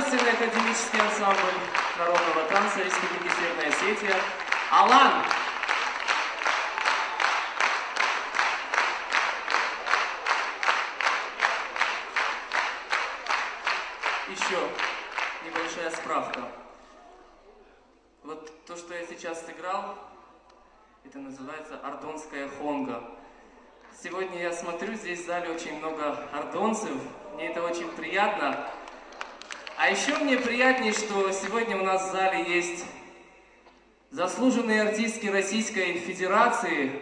государственный академический ансамбль народного танца Республики Северная Осетия «Алан». Еще небольшая справка. Вот то, что я сейчас сыграл, это называется ардонская хонга. Сегодня я смотрю, здесь в зале очень много ардонцев, мне это очень приятно. А еще мне приятнее, что сегодня у нас в зале есть заслуженные артистки Российской Федерации,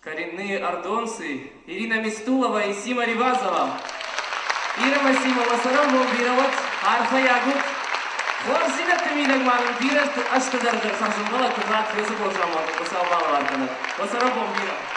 коренные ардонцы Ирина Мистулова и Сима Ривазова. Ира Масима Масарам Бомбироват, Арфа Ягут, Хлопсина Камиля Гмарин, Бира Аштадарда, Хамшангала, Кузак, Фесу Божамон, Кусал Балваркана, Масарам Бомбироват.